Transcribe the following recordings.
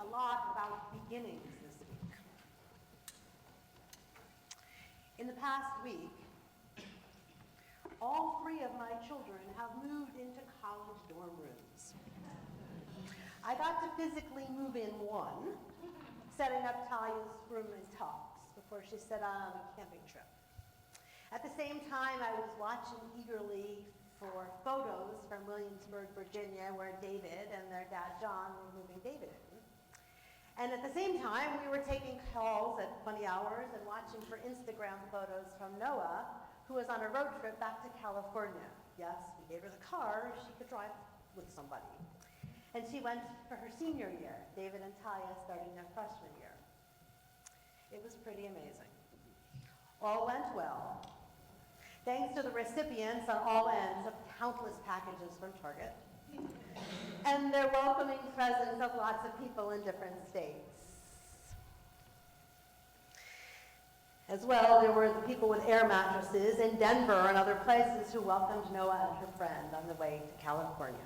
a lot about beginnings this week. In the past week, all three of my children have moved into college dorm rooms. I got to physically move in one, setting up Talia's room and talks before she set out on a camping trip. At the same time, I was watching eagerly for photos from Williamsburg, Virginia, where David and their dad, John, were moving David in. And at the same time, we were taking calls at funny hours and watching for Instagram photos from Noah, who was on a road trip back to California. Yes, we gave her the car, she could drive with somebody. And she went for her senior year, David and Talia starting their freshman year. It was pretty amazing. All went well. Thanks to the recipients on all ends of countless packages from Target, and their welcoming presence of lots of people in different states. As well, there were the people with air mattresses in Denver and other places who welcomed Noah and her friend on the way to California.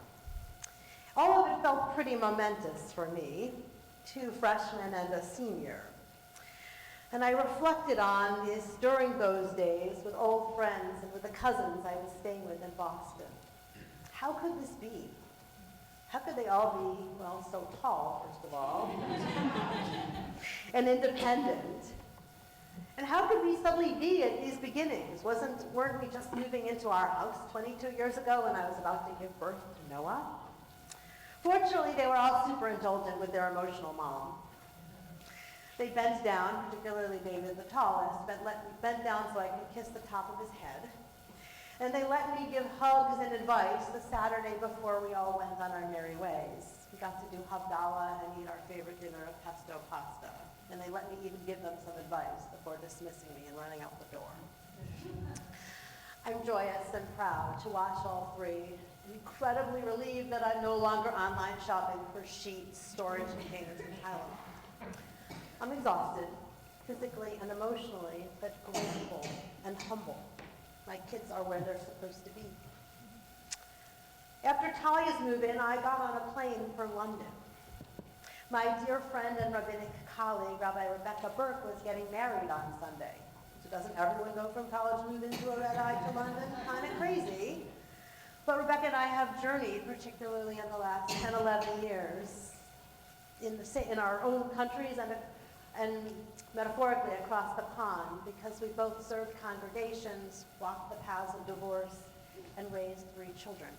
All of it felt pretty momentous for me, 2 freshmen and a senior. And I reflected on this during those days with old friends and with the cousins I was staying with in Boston. How could this be? How could they all be, well, so tall, first of all, and independent? And how could we suddenly be at these beginnings? Weren't we just moving into our house 22 years ago when I was about to give birth to Noah? Fortunately, they were all super indulgent with their emotional mom. They bent down, particularly David, the tallest, bent down so I could kiss the top of his head. And they let me give hugs and advice the Saturday before we all went on our merry ways. We got to do Havdalah and eat our favorite dinner of pesto pasta. And they let me even give them some advice before dismissing me and running out the door. I'm joyous and proud to watch all three. Incredibly relieved that I'm no longer online shopping for sheets, storage containers, and Tylenol. I'm exhausted, physically and emotionally, but grateful and humble. My kids are where they're supposed to be. After Talia's move-in, I got on a plane for London. My dear friend and rabbinic colleague, Rabbi Rebecca Burke, was getting married on Sunday. So doesn't everyone go from college move-in to a red-eye to London? Kind of crazy. But Rebecca and I have journeyed, particularly in the last 10, 11 years, in our own countries and metaphorically across the pond, because we both served congregations, walked the paths of divorce, and raised 3 children.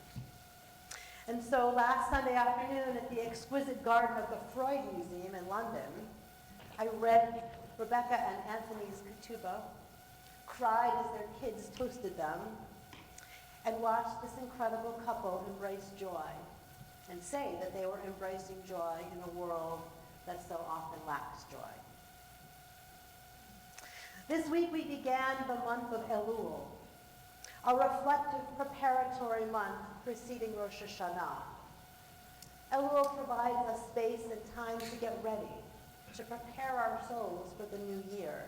And so last Sunday afternoon at the exquisite garden of the Freud Museum in London, I read Rebecca and Anthony's ketubah, cried as their kids toasted them, and watched this incredible couple embrace joy and say that they were embracing joy in a world that so often lacks joy. This week we began the month of Elul, a reflective preparatory month preceding Rosh Hashanah. Elul provides us space and time to get ready, to prepare our souls for the new year,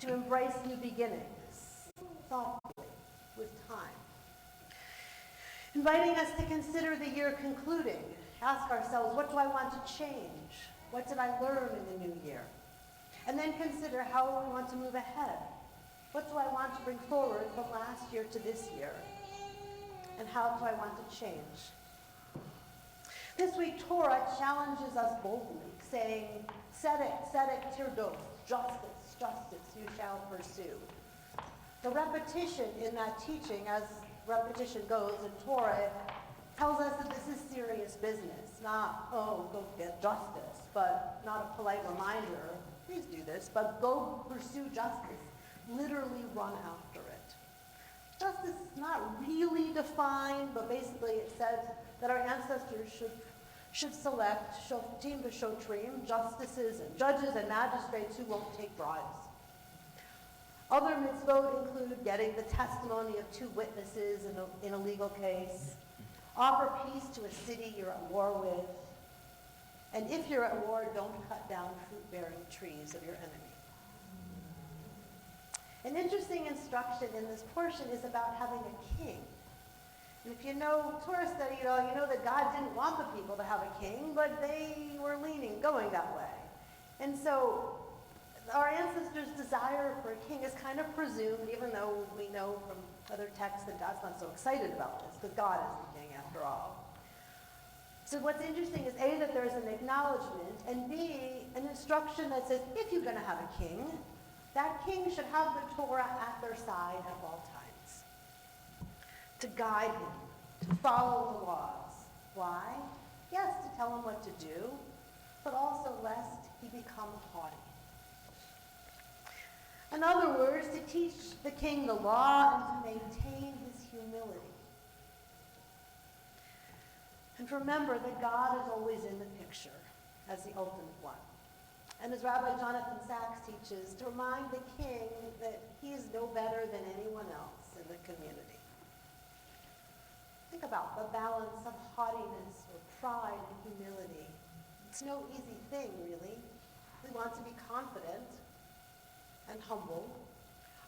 to embrace new beginnings, thoughtfully, with time. Inviting us to consider the year concluding, ask ourselves, what do I want to change? What did I learn in the new year? And then consider how we want to move ahead. What do I want to bring forward from last year to this year? And how do I want to change? This week, Torah challenges us boldly, saying, tzedek tirdof, justice you shall pursue. The repetition in that teaching, as repetition goes in Torah, tells us that this is serious business, not, oh, go get justice, but not a polite reminder, please do this, but go pursue justice. Literally run after it. Justice is not really defined, but basically it says that our ancestors should select shoftim v'shotrim, justices and judges and magistrates who won't take bribes. Other mitzvot include getting the testimony of 2 witnesses in a legal case, offer peace to a city you're at war with, and if you're at war, don't cut down fruit-bearing trees of your enemy. An interesting instruction in this portion is about having a king. And if you know Torah study at all, you know that God didn't want the people to have a king, but they you were going that way. And so our ancestors' desire for a king is kind of presumed, even though we know from other texts that God's not so excited about this, because God is the king after all. So what's interesting is A, that there's an acknowledgement, and B, an instruction that says, if you're going to have a king, that king should have the Torah at their side at all times, to guide him, to follow the laws. Why? Yes, to tell him what to do, but also lest he become haughty. In other words, to teach the king the law and to maintain his humility. And remember that God is always in the picture as the ultimate one. And as Rabbi Jonathan Sachs teaches, to remind the king that he is no better than anyone else in the community. Think about the balance of haughtiness or pride and humility. It's no easy thing, really. We want to be confident and humble.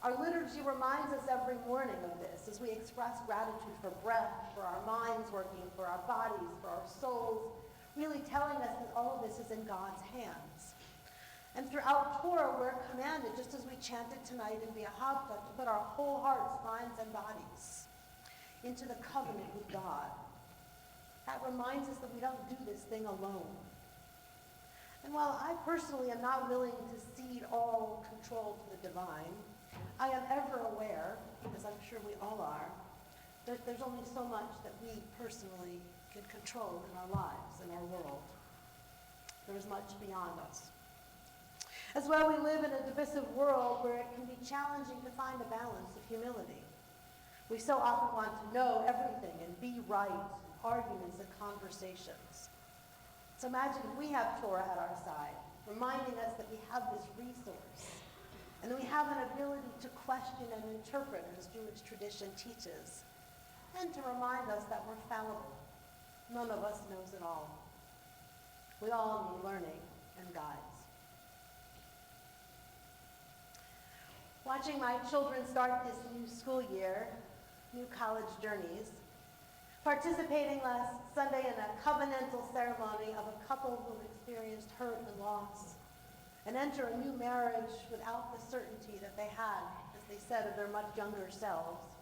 Our liturgy reminds us every morning of this as we express gratitude for breath, for our minds working, for our bodies, for our souls, really telling us that all of this is in God's hands. And throughout Torah, we're commanded, just as we chanted tonight in V'ahavta, to put our whole hearts, minds, and bodies into the covenant with God. That reminds us that we don't do this thing alone. And while I personally am not willing to cede all control to the divine, I am ever aware, as I'm sure we all are, that there's only so much that we personally can control in our lives, in our world. There is much beyond us. As well, we live in a divisive world where it can be challenging to find a balance of humility. We so often want to know everything and be right in arguments and conversations. So imagine if we have Torah at our side, reminding us that we have this resource, and that we have an ability to question and interpret as Jewish tradition teaches, and to remind us that we're fallible. None of us knows it all. We all need learning and guides. Watching my children start this new school year, new college journeys, participating last Sunday in a covenantal ceremony of a couple who experienced hurt and loss, and enter a new marriage without the certainty that they had, as they said, of their much younger selves,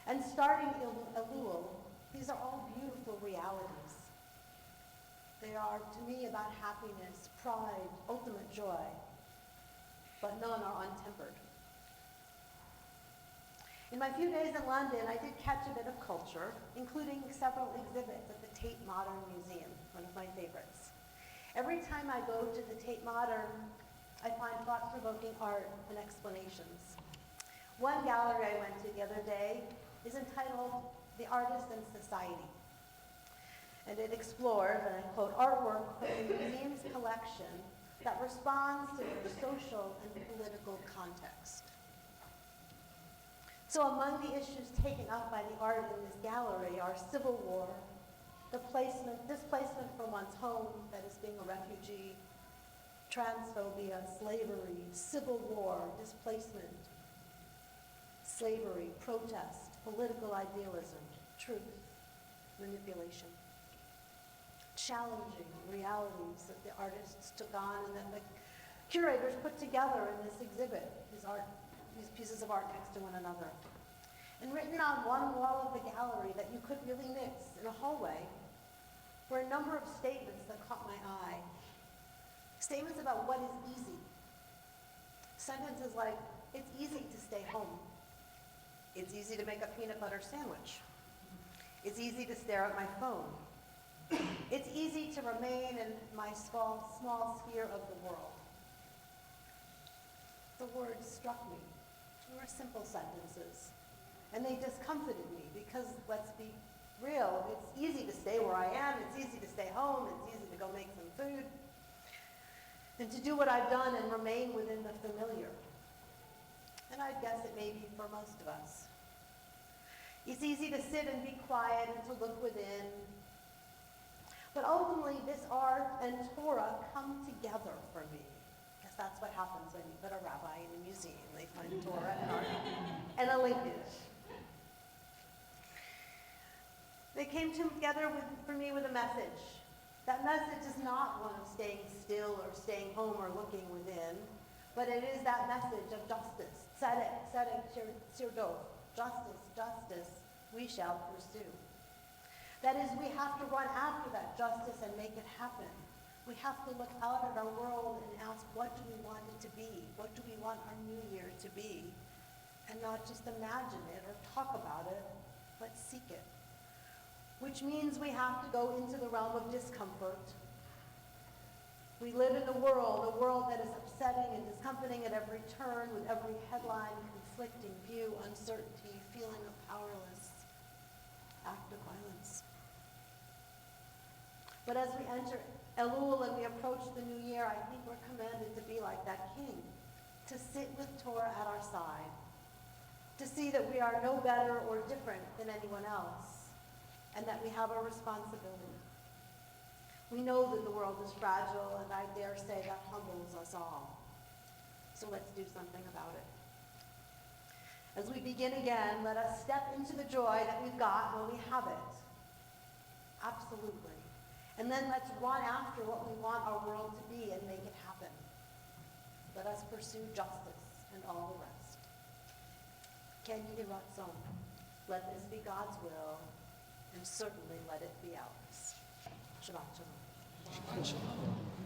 and starting Elul, these are all beautiful realities. They are, to me, about happiness, pride, ultimate joy, but none are untempered. In my few days in London, I did catch a bit of culture, including several exhibits at the Tate Modern Museum, one of my favorites. Every time I go to the Tate Modern, I find thought-provoking art and explanations. One gallery I went to the other day is entitled The Artist and Society. And it explores, and I quote, artwork from the museum's collection that responds to their social and political context. So among the issues taken up by the art in this gallery are civil war, displacement from one's home, that is being a refugee, transphobia, slavery, civil war, displacement, slavery, protest, political idealism, truth, manipulation. Challenging realities that the artists took on and that the curators put together in this exhibit, these pieces of art next to one another. And written on one wall of the gallery that you could really mix in a hallway were a number of statements that caught my eye. Statements about what is easy. Sentences like, it's easy to stay home. It's easy to make a peanut butter sandwich. It's easy to stare at my phone. It's easy to remain in my small sphere of the world. The words struck me. They were simple sentences. And they discomfited me because, let's be real, it's easy to stay where I am, it's easy to stay home, it's easy to go make some food, and to do what I've done and remain within the familiar. And I guess it may be for most of us. It's easy to sit and be quiet and to look within. But ultimately, this art and Torah come together for me. Because that's what happens when you put a rabbi in a museum. They find Torah and art and a linkage. They came together for me with a message. That message is not one of staying home or looking within, but it is that message of justice. Tzedek, tzedek, tirdof. Justice, justice, we shall pursue. That is, we have to run after that justice and make it happen. We have to look out at our world and ask, what do we want it to be? What do we want our new year to be? And not just imagine it or talk about it, but seek it. Which means we have to go into the realm of discomfort. We live in a world that is upsetting and discomforting at every turn, with every headline, conflicting view, uncertainty, feeling of powerless, act of violence. But as we enter Elul and we approach the new year, I think we're commanded to be like that king, to sit with Torah at our side, to see that we are no better or different than anyone else, and that we have a responsibility. We know that the world is fragile, and I dare say that humbles us all. So let's do something about it. As we begin again, let us step into the joy that we've got when we have it. Absolutely. And then let's run after what we want our world to be and make it happen. Let us pursue justice and all the rest. Ken Yiratzon. Let this be God's will, and certainly let it be ours. Shabbat shalom. Shabbat shalom.